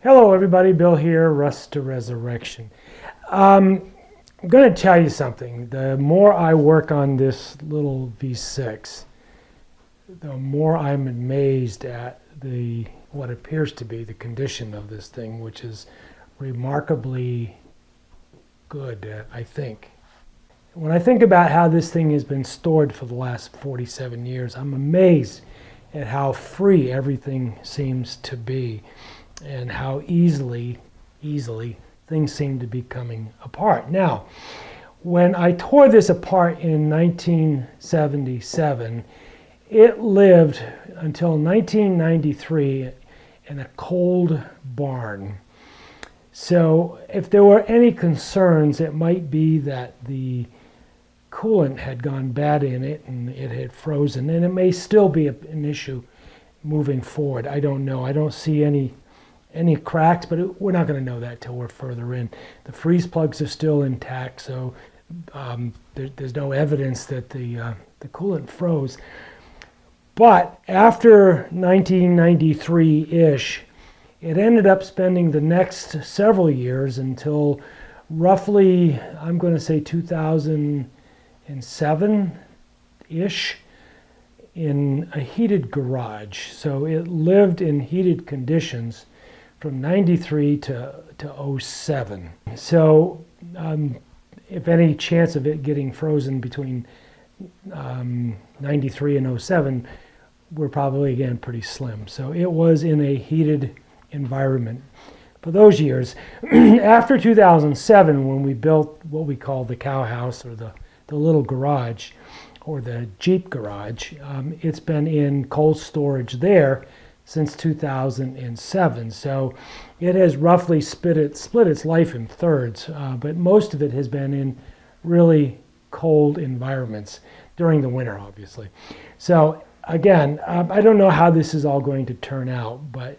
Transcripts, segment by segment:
Hello everybody, Bill here, Rust to Resurrection. I'm going to tell you something. The more I work on this little V6, the more I'm amazed at what appears to be the condition of this thing, which is remarkably good, I think. When I think about how this thing has been stored for the last 47 years, I'm amazed at how free everything seems to be and how easily things seem to be coming apart. Now, when I tore this apart in 1977, it lived until 1993 in a cold barn. So if there were any concerns, it might be that the coolant had gone bad in it and it had frozen, and it may still be an issue moving forward. I don't know. I don't see any cracks, but we're not going to know that till we're further in. The freeze plugs are still intact, so there's no evidence that the coolant froze. But after 1993-ish, it ended up spending the next several years until roughly, I'm going to say 2007-ish, in a heated garage. So it lived in heated conditions from 93 to 07. So if any chance of it getting frozen between 93 and 07 were probably, again, pretty slim. So it was in a heated environment for those years. After 2007, when we built what we call the cow house, or the little garage, or the Jeep garage, it's been in cold storage there since 2007. So it has roughly split its life in thirds, but most of it has been in really cold environments during the winter, obviously. So again, I don't know how this is all going to turn out, but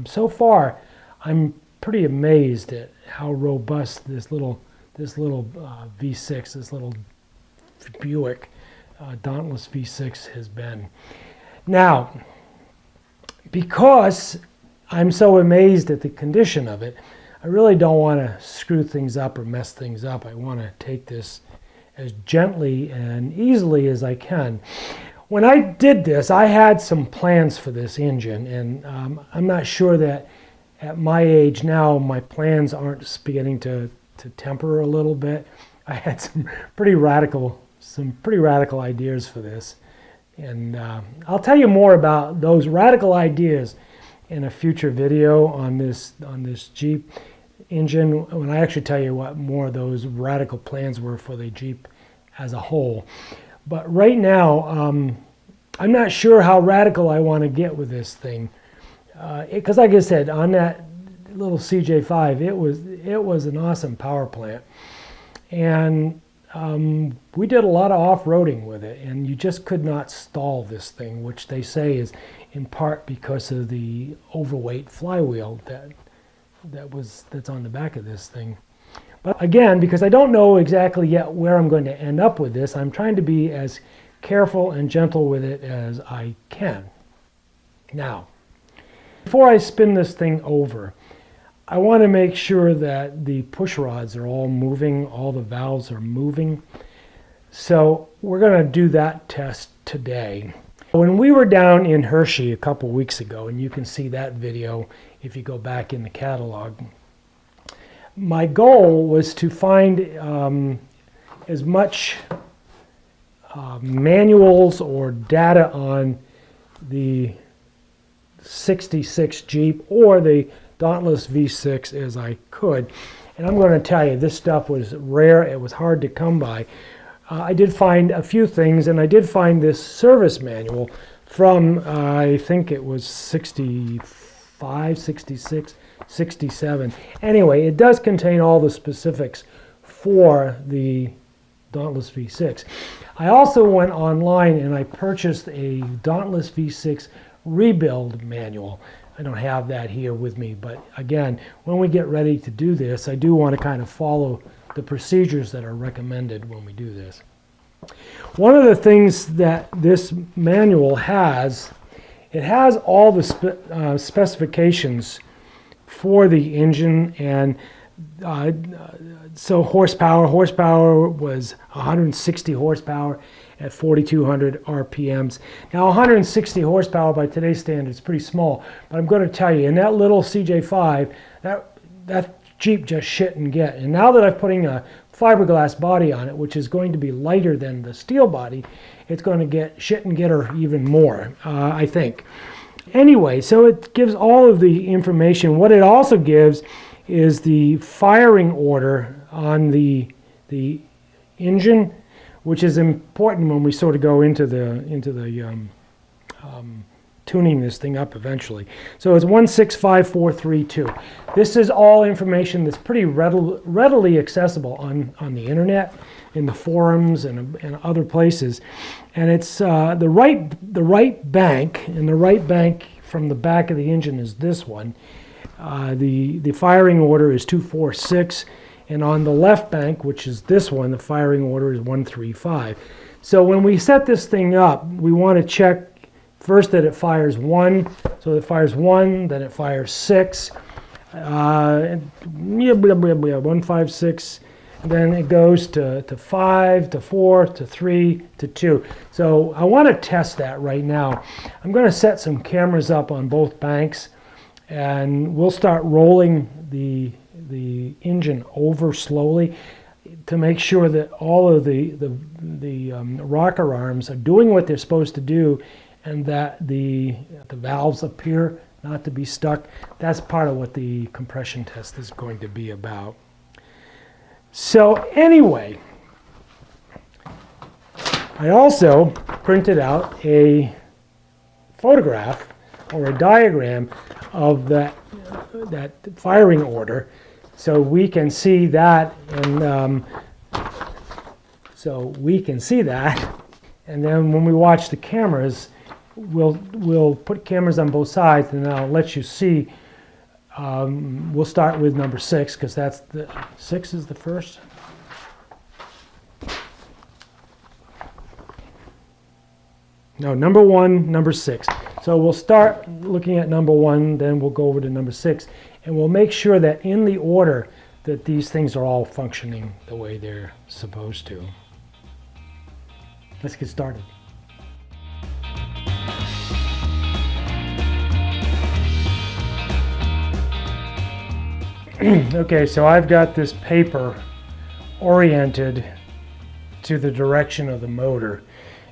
so far I'm pretty amazed at how robust this little V6, this little Buick Dauntless V6 has been. Now, because I'm so amazed at the condition of it, I really don't want to screw things up or mess things up. I want to take this as gently and easily as I can. When I did this, I had some plans for this engine, and I'm not sure that at my age now, my plans aren't beginning to temper a little bit. I had some pretty radical ideas for this, and I'll tell you more about those radical ideas in a future video on this Jeep engine, when I actually tell you what more of those radical plans were for the Jeep as a whole. But right now, I'm not sure how radical I want to get with this thing, because like I said, on that little CJ5, it was an awesome power plant, and we did a lot of off-roading with it, and you just could not stall this thing, which they say is in part because of the overweight flywheel that's on the back of this thing. But again, because I don't know exactly yet where I'm going to end up with this, I'm trying to be as careful and gentle with it as I can. Now, before I spin this thing over, I want to make sure that the push rods are all moving, all the valves are moving. So we're going to do that test today. When we were down in Hershey a couple weeks ago, and you can see that video if you go back in the catalog, my goal was to find as much manuals or data on the 66 Jeep or the Dauntless V6 as I could. And I'm going to tell you, this stuff was rare. It was hard to come by. I did find a few things, and I did find this service manual from, I think it was 65, 66, 67. Anyway, it does contain all the specifics for the Dauntless V6. I also went online and I purchased a Dauntless V6 rebuild manual. I don't have that here with me, but again, when we get ready to do this, I do want to kind of follow the procedures that are recommended when we do this. One of the things that this manual has, it has all the specifications for the engine, and so horsepower was 160 horsepower at 4,200 RPMs. Now 160 horsepower by today's standards is pretty small, but I'm going to tell you, in that little CJ5, that Jeep just shit and get. And now that I'm putting a fiberglass body on it, which is going to be lighter than the steel body, it's going to get shit and get her even more, I think. Anyway, so it gives all of the information. What it also gives is the firing order on the engine, which is important when we sort of go into the tuning this thing up eventually. So it's 165432. This is all information that's pretty readily accessible on the internet, in the forums and other places. And it's the right bank, and the right bank from the back of the engine is this one. The firing order is 246, and on the left bank, which is this one, the firing order is 135. So when we set this thing up, we want to check first that it fires 1, so it fires 1, then it fires 6, 156, then it goes to 5, to 4, to 3, to 2. So I want to test that right now. I'm going to set some cameras up on both banks, and we'll start rolling the engine over slowly to make sure that all of the rocker arms are doing what they're supposed to do, and that the valves appear not to be stuck. That's part of what the compression test is going to be about. So anyway, I also printed out a photograph or a diagram of that firing order, so we can see that, and and then when we watch the cameras, we'll put cameras on both sides, and I'll let you see. We'll start with number 6, because that's the 6 is the first. No, number 1, number 6. So we'll start looking at number 1, then we'll go over to number 6, and we'll make sure that in the order that these things are all functioning the way they're supposed to. Let's get started. Okay, so I've got this paper oriented to the direction of the motor,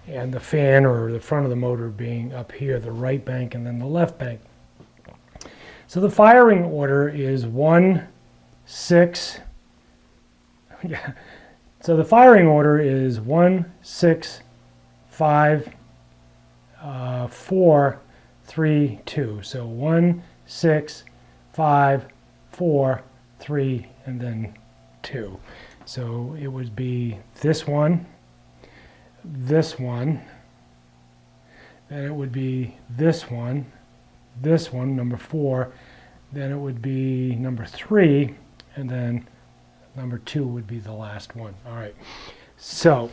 and the fan or the front of the motor being up here, the right bank, and then the left bank. So the firing order is 1, 6. Yeah. So the firing order is 1, 6, 5, 4, 3, 2. So 1, 6, 5, 4, 3, and then 2. So it would be this one, then it would be this one, number 4, then it would be number 3, and then number 2 would be the last one. All right, so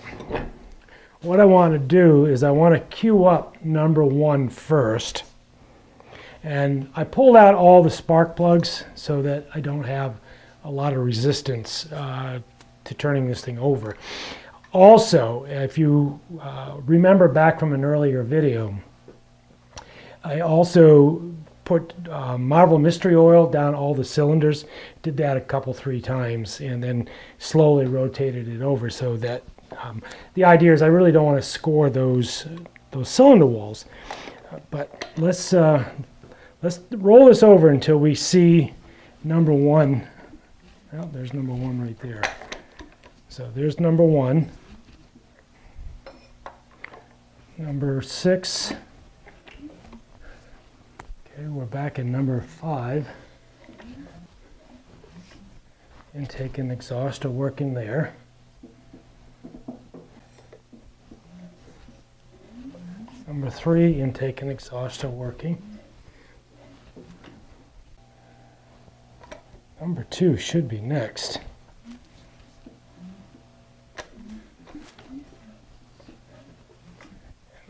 what I want to do is I want to cue up number 1 first. And I pulled out all the spark plugs so that I don't have a lot of resistance to turning this thing over. Also, if you remember back from an earlier video, I also put Marvel Mystery Oil down all the cylinders. Did that a couple, 3 times, and then slowly rotated it over, so that the idea is I really don't want to score those cylinder walls. But let's roll this over until we see number 1. Well, there's number 1 right there. So there's number 1. Number 6. Okay, we're back in number 5. Intake and exhaust are working there. Number 3, intake and exhaust are working. Number 2 should be next.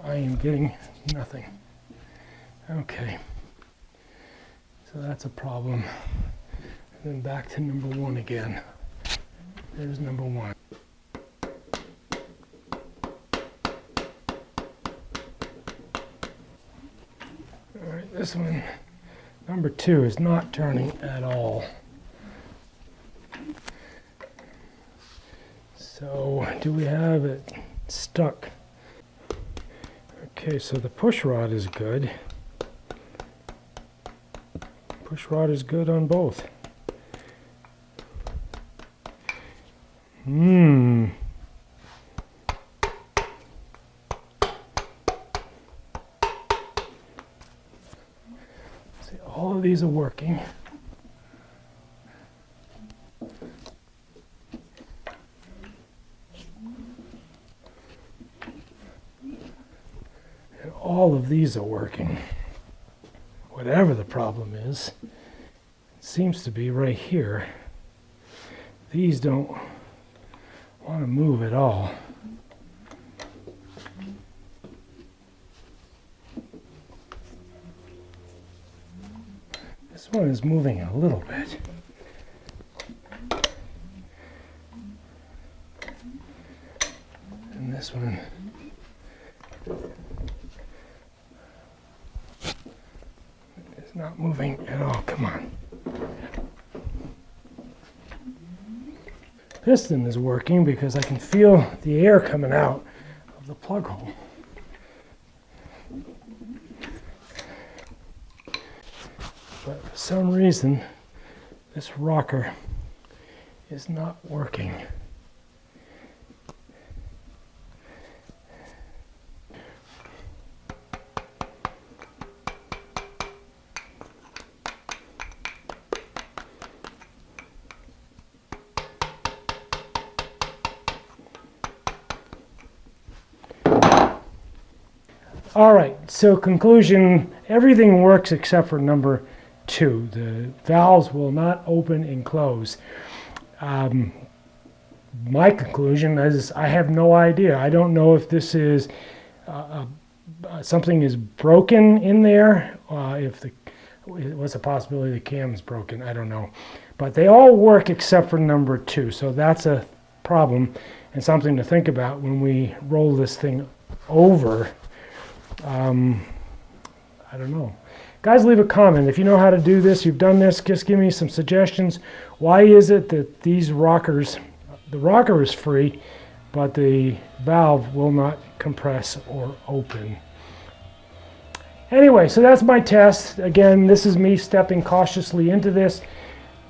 I am getting nothing. Okay. So that's a problem. And then back to number 1 again. There's number 1. All right, this one, number 2, is not turning at all. So do we have it stuck? Okay, so the push rod is good. Push rod is good on both. See, all of these are working. And all of these are working. Whatever the problem is, it seems to be right here. These don't want to move at all. This one is moving a little bit. And this one is not moving at all. Come on. Piston is working because I can feel the air coming out of the plug hole. But for some reason, this rocker is not working. All right, so conclusion, everything works except for number 2. The valves will not open and close. My conclusion is I have no idea. I don't know if this is something is broken in there, what's the possibility the cam is broken, I don't know. But they all work except for number 2, so that's a problem and something to think about when we roll this thing over. I don't know. Guys, leave a comment. If you know how to do this, you've done this, just give me some suggestions. Why is it that these rockers, the rocker is free, but the valve will not compress or open? Anyway, so that's my test. Again, this is me stepping cautiously into this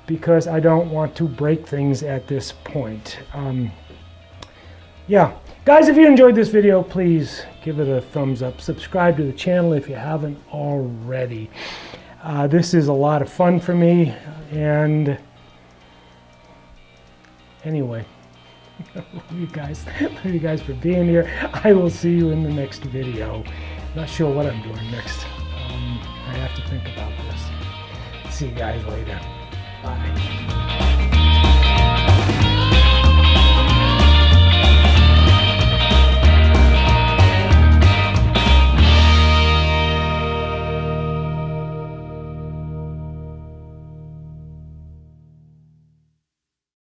because I don't want to break things at this point. Yeah. Guys, if you enjoyed this video, please give it a thumbs up. Subscribe to the channel if you haven't already. This is a lot of fun for me. And anyway, thank you guys for being here. I will see you in the next video. Not sure what I'm doing next. I have to think about this. See you guys later. Bye.